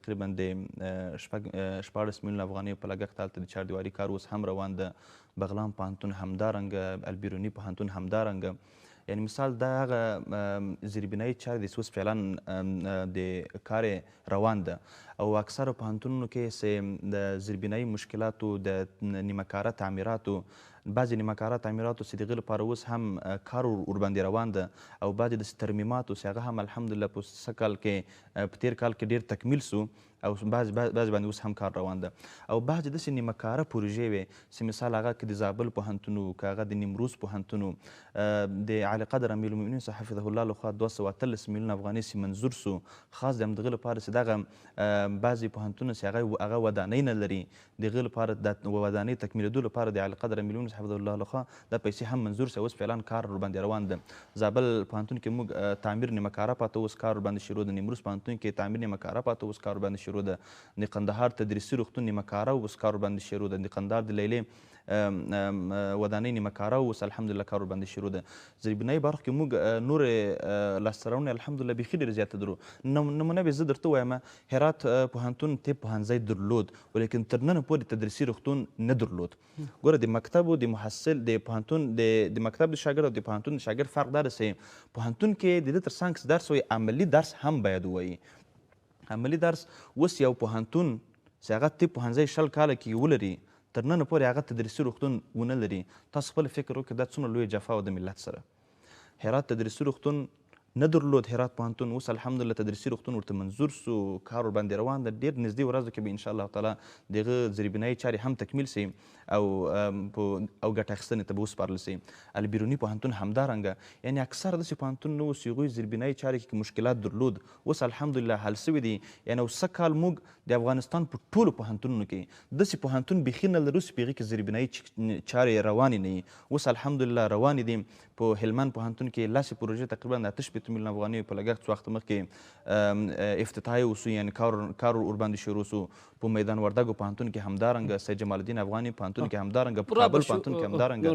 تقریبا د 14 میلیونه افغانیو په لګښت هلته د چاردیوالي کار اوس هم روان ده. بغلان پوهنتون همدارنګه، البیروني پوهنتون همدارنګه. یعنی مثال دا هغه زیربنایي چارې دي چې اوس فعلا د کار روان ده او اکثرو پوهنتونونو کې چې د زیربنایي مشکلاتو د نیمه کاره تعمیراتو بعضې نیمه کاره تعمیراتو چې د هغې لپاره اوس هم کار ورباندې روان ده او بعضې داسې ترمیماتو چې هغه هم الحمدلله په څه کال کې په تېر کال کې ډېر تکمیل سو او بعض باندې اوس هم کار روان ده او بعضې داسې نیمه کاره پروژې وې چې مثال هغه که د زابل پوهنتون و که هغه د نیمروز پوهنتون و د اعلی قدر امیر المؤمنین صاحب حفظه الله لخوا 218 میلیونه افغانۍ چې منظور سو خاص د همدغه لپاره چې دغه بعضې پوهنتونونه چې هغه ودانۍ نه لري د هغې لپاره د ودانۍ تکمیلېدو لپاره د اعلی قدر امیر المؤمنین حفظه الله لخوا دا پیسې هم منظور سوي اوس فعلا کار ورباندې روان ده. زابل پوهنتون کې موږ تعمیر نیمه کاره پاته اوس کار ورباندې شروع ده. نیمروز پوهنتون کې تعمیر نیمه کاره پاته اوس کار ورباندې شروع ده. د قندهار تدریسي روغتون نیمه کاره اوس کار ورباندې شروع ده. د قندهار د لیلې ودانۍ نیمه کاره اوس الحمدلله کار ورباندې شروع ده. زیربنایي برخو کې موږ نورې لاسته راوړنې الحمدلله بیخي ډېرې زیاته درو. نمونه به زه درته ووایم هرات پوهنتون طب پوهنځی درلود ولیکن تر ننه پورې تدریسي روغتون نه درلود. ګوره د مکتب و د محصل د پوهنتون د مکتب د شاګرد او د پوهنتون د شاګرد فرق دا ده چې پوهنتون کې د ده تر څنګ چې درس وایي عملي درس هم باید ووایي. عملي درس اوس یو پوهنتون چې هغه طب پوهنځی 20 کاله کې ولري تر ننه پورې هغه تدریسي روغتون ونه لري. تاسو خپل فکر وکړئ دا څومره لویه جفا و د ملت سره. هرات تدریسي روغتون نه درلود هرات پوهنتون اوس الحمدلله تدریسي روغتون ورته منظور سو کار ورباندې روان ده. ډېر نږدې ورځو کې به انشاءالله تعالی د هغه زیربنایي چارې هم تکمیل سي او ګټه اخیستنې ته به وسپارل سي. البیروني پوهنتون همدارنګه یعنې اکثره داسې پوهنتونونه اوس هغوی زیربنایي چارې کې مشکلات درلود اوس الحمدلله حل سوي دي. یعنې اوس څه کال موږ د افغانستان په ټولو پوهنتونونو کې داسې پوهنتون بیخي نه لرو چې په هغې کې زیربنایي چارې روانې نه وي. اوس الحمدلله روانې دي. په هلمند پوهنتون کې لسې پروژې تقریبا د 8 میلیونه افغانیو په لګښت څه وخت مخکې افتتاحیه وسو یعنې کار ورباندې شروع سو. په میدان وردګو پوهنتون کې همدارنګه سید جمال الدین افغاني پوهنتون کې همدارنګه په کابل پوهنتون کې همدارنګه